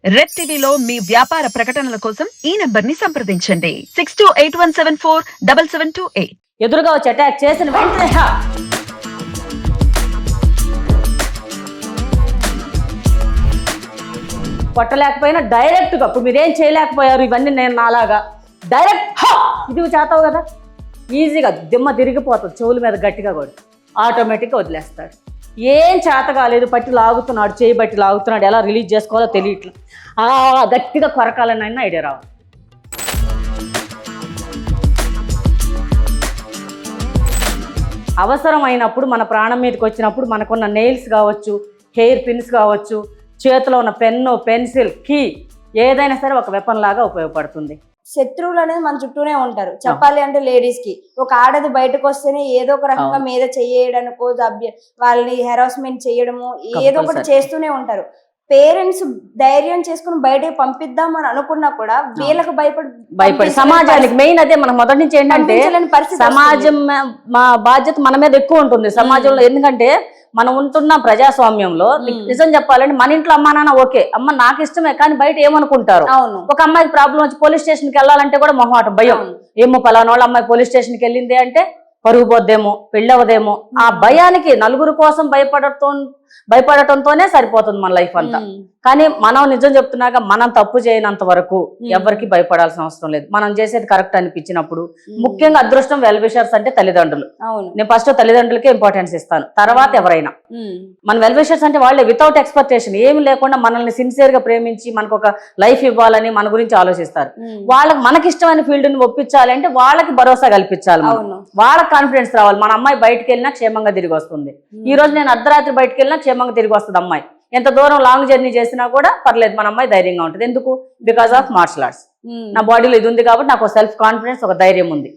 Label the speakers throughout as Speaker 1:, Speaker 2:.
Speaker 1: Red టీవీలో మీ వ్యాపార ప్రకటనల కోసం ఈ నంబర్ ని సంప్రదించండి 6281747728.
Speaker 2: ఎదురుగా వచ్చి అటాక్ చేసిన వెంటనే కొట్టలేకపోయినా డైరెక్ట్ గా ఇప్పుడు మీరేం చేయలేకపోయారు ఇవన్నీ నేను నాలాగా డైరెక్ట్ ఇది చేతావు కదా ఈజీగా దిమ్మ తిరిగిపోతుంది చెవుల మీద గట్టిగా కూడా ఆటోమేటిక్గా వదిలేస్తాడు. ఏం చేత కాలేదు పట్టి లాగుతున్నాడు చేయి బట్టి లాగుతున్నాడు ఎలా రిలీజ్ చేసుకోవాలో తెలియట్లా గట్టిగా కొరకాలని అయినా ఐడియా రావాలి. అవసరమైనప్పుడు మన ప్రాణం మీదకి వచ్చినప్పుడు మనకున్న నెయిల్స్ కావచ్చు హెయిర్ పిన్స్ కావచ్చు చేతిలో ఉన్న పెన్ను పెన్సిల్ కీ ఏదైనా సరే ఒక వెపన్ లాగా ఉపయోగపడుతుంది.
Speaker 3: శత్రువులు అనేది మన చుట్టూనే ఉంటారు. చెప్పాలి అంటే లేడీస్ కి ఒక ఆడది బయటకు వస్తేనే ఏదో ఒక రకంగా మీద చేయడానికో వాళ్ళని హెరాస్మెంట్ చేయడము ఏదో ఒకటి చేస్తూనే ఉంటారు. పేరెంట్స్ ధైర్యం చేసుకుని బయటకు పంపిద్దాం అని అనుకున్నా కూడా వీళ్ళకి భయపడి
Speaker 2: సమాజానికి మెయిన్ అదే మనం మొదటి నుంచి ఏంటంటే సమాజం మా బాధ్యత మన మీద ఎక్కువ ఉంటుంది సమాజంలో. ఎందుకంటే మనం ఉంటున్న ప్రజాస్వామ్యంలో నిజం చెప్పాలంటే మన ఇంట్లో అమ్మా నాన్న ఓకే అమ్మ నాకు ఇష్టమే కానీ బయట ఏమనుకుంటారు. ఒక అమ్మాయికి ప్రాబ్లం వచ్చి పోలీస్ స్టేషన్కి వెళ్ళాలంటే కూడా మొహమాటం భయం. ఏమో పలానా వాళ్ళ అమ్మాయి పోలీస్ స్టేషన్కి వెళ్ళింది అంటే పరుగు పోద్దేమో పెళ్ళవదేమో ఆ భయానికి నలుగురు కోసం భయపడటంతోనే సరిపోతుంది మన లైఫ్ అంతా. కానీ మనం నిజం చెప్తున్నాక మనం తప్పు చేయనంత వరకు ఎవరికి భయపడాల్సిన అవసరం లేదు. మనం చేసేది కరెక్ట్ అనిపించినప్పుడు ముఖ్యంగా అదృష్టం వెల్ విషర్స్ అంటే తల్లిదండ్రులు. నేను ఫస్ట్ తల్లిదండ్రులకే ఇంపార్టెన్స్ ఇస్తాను తర్వాత ఎవరైనా. మన వెల్ విషర్స్ అంటే వాళ్ళే వితౌట్ ఎక్స్పెక్టేషన్ ఏమి లేకుండా మనల్ని సిన్సియర్ గా ప్రేమించి మనకు ఒక లైఫ్ ఇవ్వాలని మన గురించి ఆలోచిస్తారు. వాళ్ళకి మనకి ఇష్టమైన ఫీల్డ్ ని ఒప్పించాలి అంటే వాళ్ళకి భరోసా కల్పించాలి. వాళ్ళకి కాన్ఫిడెన్స్ రావాలి. మన అమ్మాయి బయటకు వెళ్ళినా క్షేమంగా తిరిగి వస్తుంది. ఈ రోజు నేను అర్ధరాత్రి బయటకు వెళ్ళినా క్షేమంగా తిరిగి వస్తుంది అమ్మాయి. ఎంత దూరం లాంగ్ జర్నీ చేసినా కూడా పర్లేదు మన అమ్మాయి ధైర్యంగా ఉంటుంది. ఎందుకు? Because of martial arts. నా బాడీలో ఇది ఉంది కాబట్టి నాకు సెల్ఫ్ కాన్ఫిడెన్స్ ఒక ధైర్యం ఉంది.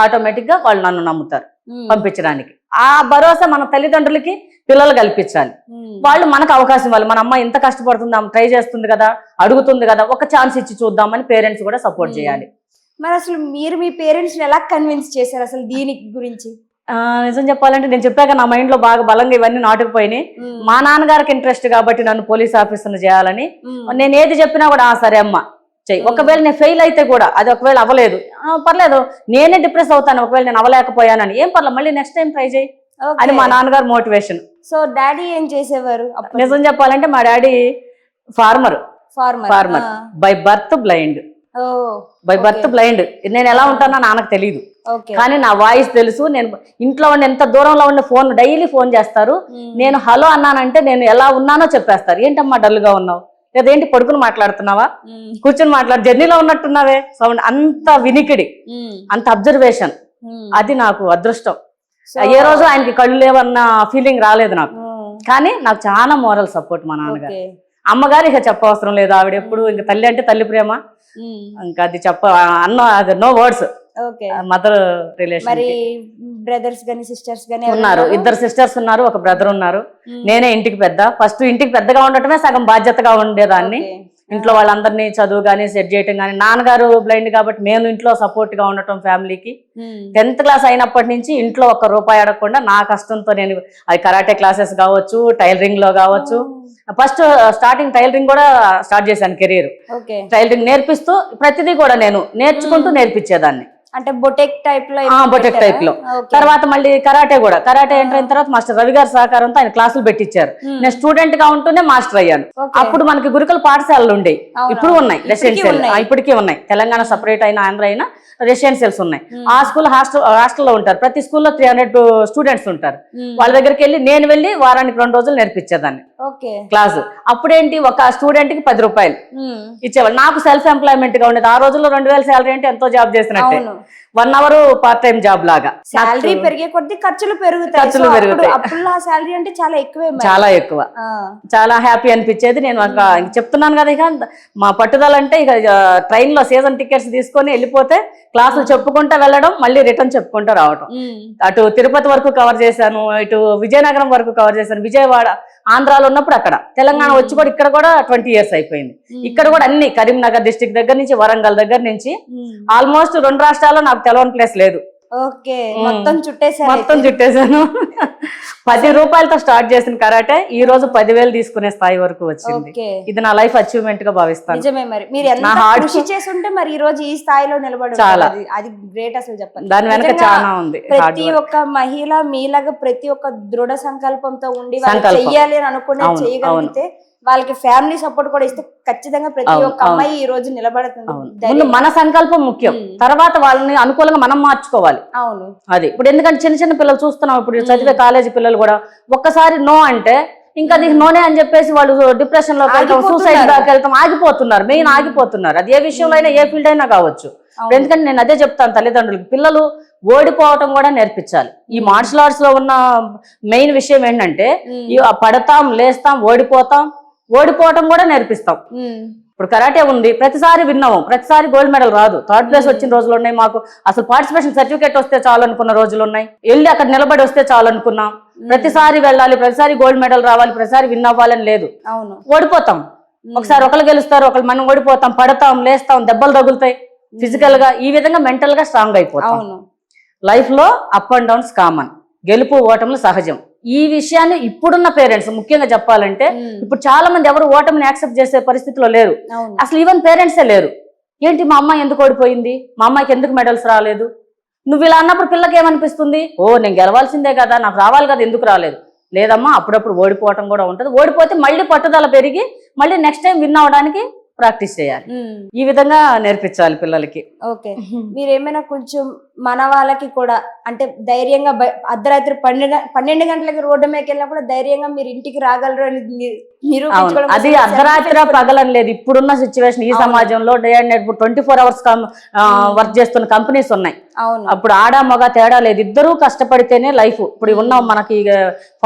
Speaker 2: ఆటోమేటిక్ గా వాళ్ళు నన్ను నమ్ముతారు పంపించడానికి. ఆ భరోసా మన తల్లిదండ్రులకి పిల్లలు కల్పించాలి. వాళ్ళు మనకు అవకాశం ఇవ్వాలి. మన అమ్మాయి ఇంత కష్టపడుతుంది ట్రై చేస్తుంది కదా అడుగుతుంది కదా ఒక ఛాన్స్ ఇచ్చి చూద్దామని పేరెంట్స్ కూడా సపోర్ట్ చేయాలి.
Speaker 3: మరి అసలు మీరు మీ పేరెంట్స్ ఎలా కన్విన్స్ చేశారు అసలు దీనికి గురించి?
Speaker 2: నిజం చెప్పాలంటే నేను చెప్పాక నా మైండ్ లో బాగా బలంగా ఇవన్నీ నాటుకుపోయినాయి. మా నాన్నగారికి ఇంట్రెస్ట్ కాబట్టి నన్ను పోలీస్ ఆఫీసర్ని చేయాలని నేను ఏది చెప్పినా కూడా సరే అమ్మ చెయ్యి. ఒకవేళ నేను ఫెయిల్ అయితే కూడా అది ఒకవేళ అవ్వలేదు పర్లేదు నేనే డిప్రెస్ అవుతాను ఒకవేళ నేను అవ్వలేకపోయానని ఏం పర్లేదు మళ్ళీ నెక్స్ట్ టైం ట్రై చేయి అని మా నాన్నగారు మోటివేషన్.
Speaker 3: సో డాడీ ఏం చేసేవారు?
Speaker 2: నిజం చెప్పాలంటే మా daddy farmer by birth blind. నేను ఎలా ఉంటానో నాన్నకు తెలియదు కానీ నా వాయిస్ తెలుసు. నేను ఇంట్లో ఉండి ఎంత దూరంలో ఉండే ఫోన్ డైలీ ఫోన్ చేస్తారు. నేను హలో అన్నానంటే నేను ఎలా ఉన్నానో చెప్పేస్తారు. ఏంటమ్మా డల్ గా ఉన్నావు లేదేంటి పడుకుని మాట్లాడుతున్నావా కూర్చొని మాట్లాడు జర్నీలో ఉన్నట్టున్నావే సౌండ్ అంత వినికిడి అంత అబ్జర్వేషన్ అది నాకు అదృష్టం. ఏ రోజు ఆయనకి కళ్ళు లేవన్న ఫీలింగ్ రాలేదు నాకు. కానీ నాకు చాలా మోరల్ సపోర్ట్ మా నాన్నగారు. అమ్మగారు ఇక చెప్పవసరం లేదు. ఆవిడ ఎప్పుడు ఇంక తల్లి అంటే తల్లి ప్రేమ ఇంకా అది అది నో వర్డ్స్. Mother relation.
Speaker 3: మరి బ్రదర్స్ గాని సిస్టర్స్ గాని
Speaker 2: ఉన్నారు. ఇద్దరు సిస్టర్స్ ఉన్నారు ఒక బ్రదర్ ఉన్నారు. నేనే ఇంటికి పెద్ద. ఫస్ట్ ఇంటికి పెద్దగా ఉండటమే సగం బాధ్యతగా ఉండేదాన్ని. ఇంట్లో వాళ్ళందరినీ చదువు గానీ సెట్ చేయటం గానీ నాన్నగారు బ్లైండ్ కాబట్టి మేము ఇంట్లో సపోర్ట్ గా ఉండటం ఫ్యామిలీకి. 10th క్లాస్ అయినప్పటి నుంచి ఇంట్లో ఒక్క రూపాయి అడగకుండా నా కష్టంతో నేను అది కరాటే క్లాసెస్ కావచ్చు టైలరింగ్ లో కావచ్చు. ఫస్ట్ స్టార్టింగ్ టైలరింగ్ కూడా స్టార్ట్ చేశాను కెరీర్. టైలరింగ్ నేర్పిస్తూ ప్రతిదీ కూడా నేను నేర్చుకుంటూ నేర్పించేదాన్ని.
Speaker 3: అంటే బొటెక్ టైప్
Speaker 2: లో తర్వాత మళ్ళీ కరాటే కూడా కరాటే ఎంటర్ అయిన తర్వాత మాస్టర్ రవి గారి సహకారంతో ఆయన క్లాసులు పెట్టించారు. నేను స్టూడెంట్ గా ఉంటూనే మాస్టర్ అయ్యాను. అప్పుడు మనకి గురుకుల పాఠశాలలు ఉండేవి. ఇప్పుడు ఉన్నాయి రెసిడెన్షియల్ ఇప్పటికీ ఉన్నాయి. తెలంగాణ సపరేట్ అయినా ఆంధ్ర అయినా రెసిడెన్షియల్స్ ఉన్నాయి. ఆ స్కూల్ హాస్టల్లో ఉంటారు. ప్రతి స్కూల్లో 300 స్టూడెంట్స్ ఉంటారు. వాళ్ళ దగ్గరికి నేను వెళ్ళి వారానికి 2 రోజులు నేర్పించేదాన్ని క్లాసు. అప్పుడేంటి ఒక స్టూడెంట్ కి 10 రూపాయలు ఇచ్చేవాళ్ళు. నాకు సెల్ఫ్ ఎంప్లాయ్మెంట్ గా ఉండేది. ఆ రోజుల్లో 2000 శాలరీ అంటే ఎంతో జాబ్ చేసినట్టే. 1 అవర్ పార్ట్ టైం జాబ్ లాగా.
Speaker 3: శాలరీ పెరిగే కొద్ది ఖర్చులు పెరుగుతాయి. అప్పుడు ఆ శాలరీ అంటే
Speaker 2: చాలా ఎక్కువ చాలా హ్యాపీ అనిపించేది. నేను చెప్తున్నాను కదా ఇక మా పట్టుదల అంటే ఇక ట్రైన్ లో సీజన్ టికెట్స్ తీసుకొని వెళ్ళిపోతే క్లాసులు చెప్పుకుంటా వెళ్ళడం మళ్ళీ రిటర్న్ చెప్పుకుంటూ రావడం. అటు తిరుపతి వరకు కవర్ చేశాను ఇటు విజయనగరం వరకు కవర్ చేశాను. విజయవాడ ఆంధ్రాలో ఉన్నప్పుడు అక్కడ తెలంగాణ వచ్చి కూడా ఇక్కడ కూడా 20 years అయిపోయింది. ఇక్కడ కూడా అన్ని కరీంనగర్ డిస్ట్రిక్ట్ దగ్గర నుంచి వరంగల్ దగ్గర నుంచి ఆల్మోస్ట్ 2 రాష్ట్రాల్లో నాకు తెలవని ప్లేస్ లేదు.
Speaker 3: మొత్తం చుట్టేసాను.
Speaker 2: 10 రూపాయలతో స్టార్ట్ చేసిన కరాటే ఈ రోజు 10,000 తీసుకునే స్థాయి వరకు వచ్చింది.
Speaker 3: ఓకే.
Speaker 2: ఇది నా లైఫ్ అచీవ్మెంట్ గా భావిస్తాను.
Speaker 3: నిజమే. మరి మీరు ఎంత
Speaker 2: నా hard
Speaker 3: కృషి చేస్తుంటే మరి ఈ రోజు ఈ స్థాయిలో నిలబడి
Speaker 2: చాలా.
Speaker 3: అది గ్రేట్ అసలు చెప్పాలి.
Speaker 2: దాని వెనక
Speaker 3: నిజంగా
Speaker 2: చాలా ఉంది.
Speaker 3: ప్రతి ఒక్క మహిళ మీలాగా ప్రతి ఒక్క దృఢ సంకల్పంతో ఉండి వాళ్ళు
Speaker 2: సంకల్పం.
Speaker 3: చెయ్యాలి అని అనుకునే
Speaker 2: అవును,
Speaker 3: చేయగలిగితే వాళ్ళకి ఫ్యామిలీ సపోర్ట్ కూడా ఇస్తే ఖచ్చితంగా ప్రతి
Speaker 2: అవును,
Speaker 3: ఒక్క అమ్మాయి ఈ రోజు నిలబడుతుంది.
Speaker 2: ముందు మన సంకల్పం ముఖ్యం, తర్వాత వాళ్ళని అనుకూలంగా మనం మార్చుకోవాలి.
Speaker 3: అవును.
Speaker 2: అది ఇప్పుడు ఎందుకంటే చిన్న చిన్న పిల్లలు చూస్తున్నాం, ఇప్పుడు చదివే కాలేజీ పిల్లలు కూడా ఒక్కసారి నో అంటే ఇంకా అది నోనే అని చెప్పేసి వాళ్ళు డిప్రెషన్ లోకి వెళ్తాం, సూసైడ్ దాకా వెళ్తాం, ఆగిపోతున్నారు. మెయిన్ ఆగిపోతున్నారు. అది ఏ విషయంలో అయినా, ఏ ఫీల్డ్ అయినా కావచ్చు. ఎందుకంటే నేను అదే చెప్తాను తల్లిదండ్రులకి, పిల్లలు ఓడిపోవటం కూడా నేర్పించాలి. ఈ మార్షల్ ఆర్ట్స్ లో ఉన్న మెయిన్ విషయం ఏంటంటే పడతాం, లేస్తాం, ఓడిపోవటం కూడా నేర్పిస్తాం. ఇప్పుడు కరాటే ఉంది, ప్రతిసారి విన్నాము, ప్రతిసారి గోల్డ్ మెడల్ రాదు. 3rd ప్లేస్ వచ్చిన రోజులు ఉన్నాయి మాకు. అసలు పార్టిసిపేషన్ సర్టిఫికేట్ వస్తే చాలు అనుకున్న రోజులు ఉన్నాయి. వెళ్ళి అక్కడ నిలబడి వస్తే చాలు అనుకున్నాం. ప్రతిసారి వెళ్ళాలి, ప్రతిసారి గోల్డ్ మెడల్ రావాలి, ప్రతిసారి విన్ అవ్వాలని లేదు.
Speaker 3: అవును.
Speaker 2: ఓడిపోతాం. ఒకసారి ఒకరు గెలుస్తారు, ఒకరు మనం ఓడిపోతాం, పడతాం, లేస్తాం, దెబ్బలు తగులుతాయి. ఫిజికల్ గా ఈ విధంగా మెంటల్ గా స్ట్రాంగ్ అయిపోతాం. లైఫ్ లో అప్ అండ్ డౌన్స్ కామన్, గెలుపు ఓటములు సహజం. ఈ విషయాన్ని ఇప్పుడున్న పేరెంట్స్ ముఖ్యంగా చెప్పాలంటే, ఇప్పుడు చాలా మంది ఎవరు ఓటమిని యాక్సెప్ట్ చేసే పరిస్థితిలో లేరు. అసలు ఈవెన్ పేరెంట్సే లేరు. ఏంటి మా అమ్మాయి ఎందుకు ఓడిపోయింది, మా అమ్మాయికి ఎందుకు మెడల్స్ రాలేదు, నువ్వు ఇలా అన్నప్పుడు పిల్లకి ఏమనిపిస్తుంది, ఓ నేను గెలవాల్సిందే కదా, నాకు రావాలి కదా, ఎందుకు రాలేదు. లేదమ్మా, అప్పుడప్పుడు ఓడిపోవటం కూడా ఉంటుంది. ఓడిపోతే మళ్ళీ పట్టుదల పెరిగి మళ్ళీ నెక్స్ట్ టైం విన్ అవడానికి ప్రాక్టీస్ చేయాలి. ఈ విధంగా నేర్పించాలి పిల్లలకి.
Speaker 3: ఓకే. మీరేమైనా కొంచెం మన వాళ్ళకి కూడా అంటే ధైర్యంగా అర్ధరాత్రి 12 గంటలకి రోడ్డు మీదకి వెళ్ళినా కూడా ధైర్యంగా మీరు ఇంటికి రాగలరు అని నిరూపించుకోవడం.
Speaker 2: అది అర్ధరాత్రి పగలని లేదు. ఇప్పుడున్న సిచ్యువేషన్, ఈ సమాజంలో day and night 24 hours work చేస్తున్న కంపెనీస్ ఉన్నాయి. అప్పుడు ఆడ మగ తేడా లేదు, ఇద్దరూ కష్టపడితేనే లైఫ్. ఇప్పుడు ఉన్న మనకి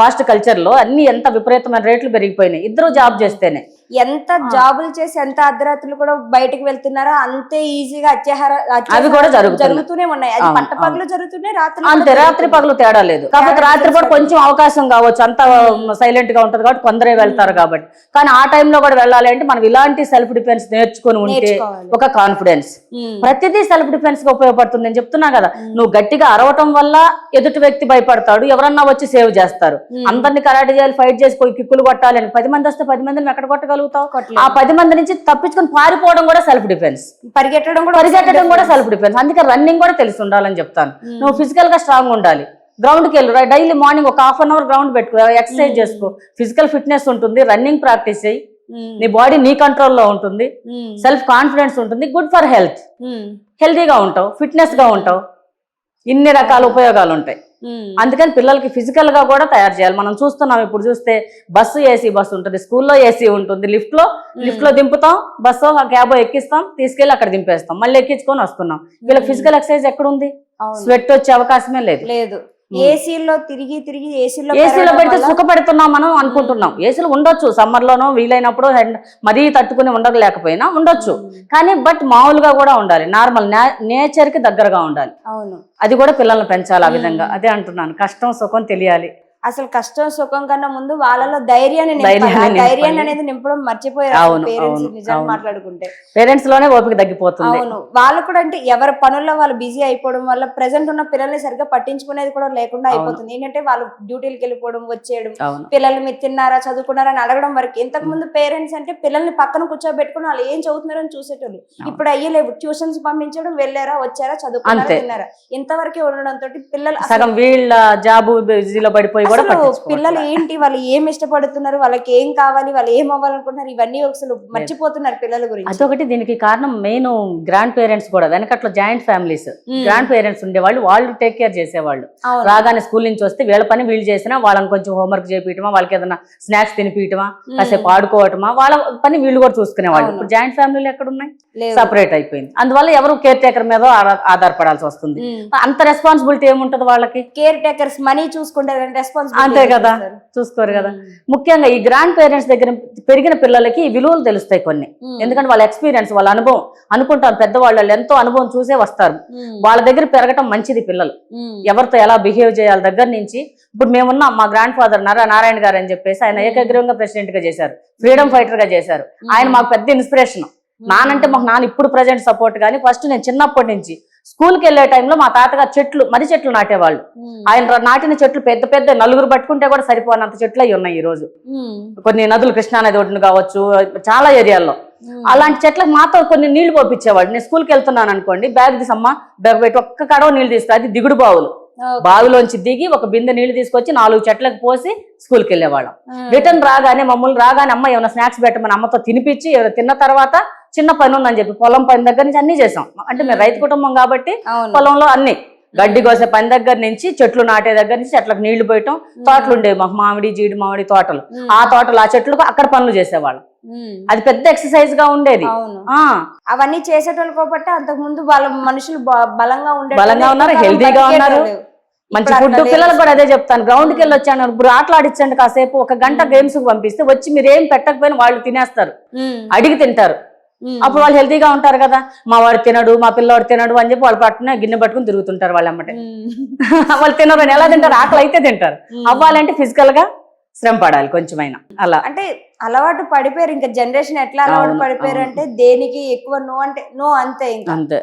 Speaker 2: ఫాస్ట్ కల్చర్ లో అన్ని ఎంత విపరీతమైన రేట్లు పెరిగిపోయినాయి, ఇద్దరు జాబ్ చేస్తేనే.
Speaker 3: ఎంత జాబులు చేసి ఎంత అర్ధరాత్రులు కూడా బయటకు వెళ్తున్నారో అంతే ఈజీగా
Speaker 2: అవి కూడా
Speaker 3: జరుగుతూనే ఉన్నాయి. అది పట్ట పగలు జరుగుతున్నాయి, రాత్రి
Speaker 2: అంతే, రాత్రి పగలు తేడా లేదు. కాకపోతే రాత్రి కూడా కొంచెం అవకాశం కావచ్చు, అంత సైలెంట్ గా ఉంటది కాబట్టి కొందరే వెళ్తారు కాబట్టి. కానీ ఆ టైంలో కూడా వెళ్ళాలి అంటే మనం ఇలాంటి సెల్ఫ్ డిఫెన్స్ నేర్చుకుని ఉంటే ఒక కాన్ఫిడెన్స్, ప్రతిదీ సెల్ఫ్ డిఫెన్స్ గా ఉపయోగపడుతుంది. నేను చెప్తున్నా కదా, నువ్వు గట్టిగా అరవటం వల్ల ఎదుటి వ్యక్తి భయపడతాడు, ఎవరన్నా వచ్చి సేవ్ చేస్తారు. అందరినీ కరాటే చేయాలి, ఫైట్ చేసి కిక్కులు కొట్టాలి అని 10 మంది వస్తే 10 మందిని ఎక్కడ కొట్టగలుగుతావు? ఆ 10 మంది నుంచి తప్పించుకొని పారిపోవడం కూడా సెల్ఫ్ డిఫెన్స్, పరిగెట్టడం కూడా సెల్ఫ్ డిఫెన్స్. అందుకే రన్నింగ్ కూడా తెలిసి ఉండాలని చెప్తాను. నువ్వు ఫిజికల్ గా స్ట్రాంగ్ ఉండాలి. గ్రౌండ్ కి వెళ్ళు, డైలీ మార్నింగ్ ఒక 1/2 hour గ్రౌండ్ పెట్టుకో, ఎక్సర్సైజ్ చేసుకో, ఫిజికల్ ఫిట్నెస్ ఉంటుంది, రన్నింగ్ ప్రాక్టీస్ చేయి, నీ బాడీ నీ కంట్రోల్లో ఉంటుంది, సెల్ఫ్ కాన్ఫిడెన్స్ ఉంటుంది, గుడ్ ఫర్ హెల్త్, హెల్తీగా ఉంటావు, ఫిట్నెస్ గా ఉంటావు. ఇన్ని రకాల ఉపయోగాలు ఉంటాయి. అందుకని పిల్లలకి ఫిజికల్ గా కూడా తయారు చేయాలి. మనం చూస్తున్నాం, ఇప్పుడు చూస్తే బస్సు ఏసీ బస్సు ఉంటుంది, స్కూల్లో ఏసీ ఉంటుంది, లిఫ్ట్ లో దింపుతాం, బస్సు క్యాబో ఎక్కిస్తాం, తీసుకెళ్లి అక్కడ దింపేస్తాం, మళ్ళీ ఎక్కించుకొని వస్తున్నాం. వీళ్ళకి ఫిజికల్ ఎక్సర్సైజ్ ఎక్కడుంది? స్వెట్ వచ్చే అవకాశమే లేదు.
Speaker 3: ఏసీలో తిరిగి ఏసీలో
Speaker 2: పెడితే సుఖపడుతున్నాం మనం అనుకుంటున్నాం. ఏసీలు ఉండొచ్చు, సమ్మర్ లోనో వీలైనప్పుడు మరీ తట్టుకుని ఉండలేకపోయినా ఉండొచ్చు, కానీ బట్ మామూలుగా కూడా ఉండాలి, నార్మల్ నేచర్ కి దగ్గరగా ఉండాలి. అది కూడా పిల్లల్ని పెంచాలి ఆ విధంగా. అదే అంటున్నాను, కష్టం సుఖం తెలియాలి.
Speaker 3: అసలు కష్టం సుఖం కన్నా ముందు వాళ్ళలో ధైర్యాన్ని అనేది నింపడం మర్చిపోయారు పేరెంట్స్. నిజంగా మాట్లాడుకుంటే
Speaker 2: పేరెంట్స్ లోనే ఓపిక తగ్గిపోతుంది.
Speaker 3: అవును, వాళ్ళు కూడా అంటే ఎవరి పనుల్లో వాళ్ళు బిజీ అయిపోవడం వల్ల ప్రెసెంట్ ఉన్న పిల్లల్ని సరిగ్గా పట్టించుకునేది కూడా లేకుండా అయిపోతుంది. ఏంటంటే వాళ్ళు డ్యూటీలకు వెళ్ళిపోవడం, వచ్చేయడం, పిల్లలు మీరు తిన్నారా, చదువుకున్నారా అని అడగడం వరకు. ఇంతకు ముందు పేరెంట్స్ అంటే పిల్లల్ని పక్కన కూర్చోబెట్టుకుని వాళ్ళు ఏం చదువుతున్నారని చూసేటోళ్ళు. ఇప్పుడు అయ్యలేవు, ట్యూషన్స్ పంపించడం, వెళ్ళారా వచ్చారా చదువుకున్నారా తిన్నారా ఇంతవరకే ఉండడంతో పిల్లలు
Speaker 2: సగం వీళ్ళ జాబు బిజీలో పడిపోయి
Speaker 3: పిల్లలు ఏంటి, వాళ్ళు ఏం ఇష్టపడుతున్నారు, వాళ్ళకి ఏం కావాలి, వాళ్ళు ఏం అవ్వాలనుకుంటున్నారు, ఇవన్నీ అసలు మర్చిపోతున్నారు పిల్లల గురించి.
Speaker 2: అదొకటి. దీనికి కారణం మెయిన్ గ్రాండ్ పేరెంట్స్ కూడా. వెనకట్లో జాయింట్ ఫ్యామిలీస్, గ్రాండ్ పేరెంట్స్ ఉండేవాళ్ళు, వాళ్ళు టేక్ కేర్ చేసేవాళ్ళు. రాగానే స్కూల్ నుంచి వస్తే వీళ్ళ పని వీళ్ళు చేసినా వాళ్ళని కొంచెం హోంవర్క్ చేపించమా, వాళ్ళకి ఏదైనా స్నాక్స్ తినిపించమా, కాసేపు ఆడుకోవటమా, వాళ్ళ పని వీళ్ళు కూడా చూసుకునేవాళ్ళు. ఇప్పుడు జాయింట్ ఫ్యామిలీలు ఎక్కడ ఉన్నాయి? సపరేట్ అయిపోయింది. అందువల్ల ఎవరు కేర్ టేకర్ మీద ఆధారపడాల్సి వస్తుంది. అంత రెస్పాన్సిబిలిటీ ఏముంటది వాళ్ళకి? కేర్ టేకర్స్ మనీ చూసుకుంటారు, అంతే కదా, చూసుకోరు కదా. ముఖ్యంగా ఈ గ్రాండ్ పేరెంట్స్ దగ్గర పెరిగిన పిల్లలకి విలువలు తెలుస్తాయి కొన్ని. ఎందుకంటే వాళ్ళ ఎక్స్పీరియన్స్, వాళ్ళ అనుభవం అనుకుంటారు. పెద్దవాళ్ళు ఎంతో అనుభవం చూసే వస్తారు. వాళ్ళ దగ్గర పెరగటం మంచిది. పిల్లలు ఎవరితో ఎలా బిహేవ్ చేయాలి దగ్గర నుంచి. ఇప్పుడు మేమున్నాం, మా గ్రాండ్ ఫాదర్ నారాయణ గారు అని చెప్పేసి ఆయన ఏకగ్రీవంగా ప్రెసిడెంట్ గా చేశారు, ఫ్రీడమ్ ఫైటర్ గా చేశారు. ఆయన మాకు పెద్ద ఇన్స్పిరేషన్. నానంటే మాకు నాన్న ఇప్పుడు ప్రజెంట్ సపోర్ట్. కానీ ఫస్ట్ నేను చిన్నప్పటి నుంచి స్కూల్కి వెళ్ళే టైంలో మా తాతగారు మర్రి చెట్లు నాటేవాళ్ళు. ఆయన నాటిన చెట్లు పెద్ద పెద్ద నలుగురు పట్టుకుంటే కూడా సరిపోనంత చెట్లు అవి ఉన్నాయి ఈ రోజు. కొన్ని నదులు కృష్ణానది ఒడ్డున కావచ్చు, చాలా ఏరియాల్లో అలాంటి చెట్లకు మాతో కొన్ని నీళ్లు పోపించేవాడు. నేను స్కూల్కి వెళ్తున్నాను అనుకోండి, బ్యాగ్ తీసమ్మా, బ్యాగ్ పెట్టి ఒక్క కడవ నీళ్లు తీస్తా. అది దిగుడు బావులు. బావిలోంచి దిగి ఒక బిందె నీళ్లు తీసుకొచ్చి 4 చెట్లకు పోసి స్కూల్కి వెళ్ళేవాళ్ళం. రిటర్న్ రాగానే అమ్మ ఏమైనా స్నాక్స్ పెట్టమని అమ్మతో తినిపించి, తిన్న తర్వాత చిన్న పని ఉందని చెప్పి పొలం పని దగ్గర నుంచి అన్ని చేసాం. అంటే మేము రైతు కుటుంబం కాబట్టి పొలంలో అన్ని గడ్డి కోసే పని దగ్గర నుంచి చెట్లు నాటే దగ్గర నుంచి చెట్లకు నీళ్లు పోయటం. తోటలు ఉండేవి మాకు, మామిడి జీడి మామిడి తోటలు. ఆ చెట్లకు అక్కడ పనులు చేసేవాళ్ళం. అది పెద్ద ఎక్సర్సైజ్ గా ఉండేది.
Speaker 3: అవన్నీ చేసేటోళ్ళు కాబట్టి అంతకు ముందు వాళ్ళ మనుషులు బలంగా
Speaker 2: ఉన్నారు, హెల్దీగా ఉన్నారు, మంచి ఫుడ్. పిల్లలకు కూడా అదే చెప్తాను, గ్రౌండ్కి వెళ్ళి వచ్చాను, ఇప్పుడు ఆటలు ఆడించండి కాసేపు, 1 గంట గేమ్స్ కి పంపిస్తే వచ్చి మీరు ఏం పెట్టకపోయినా వాళ్ళు తినేస్తారు, అడిగి తింటారు. అప్పుడు వాళ్ళు హెల్తీగా ఉంటారు కదా. మా వాడు తినడు, మా పిల్లవాడు తినడు అని చెప్పి వాళ్ళు పట్టుకుని గిన్నె పట్టుకుని తిరుగుతుంటారు. వాళ్ళు అమ్మటే వాళ్ళు తినరు అని ఎలా తింటారు? ఆకలి అయితే తింటారు. అవ్వాలంటే ఫిజికల్ గా శ్రమ పడాలి కొంచెమైనా. అలా
Speaker 3: అంటే అలవాటు పడిపోయారు. ఇంకా జనరేషన్ ఎట్లా అలవాటు పడిపోయారు అంటే దేనికి ఎక్కువ నో అంటే నో, అంతే. ఇంకా
Speaker 2: అంతే.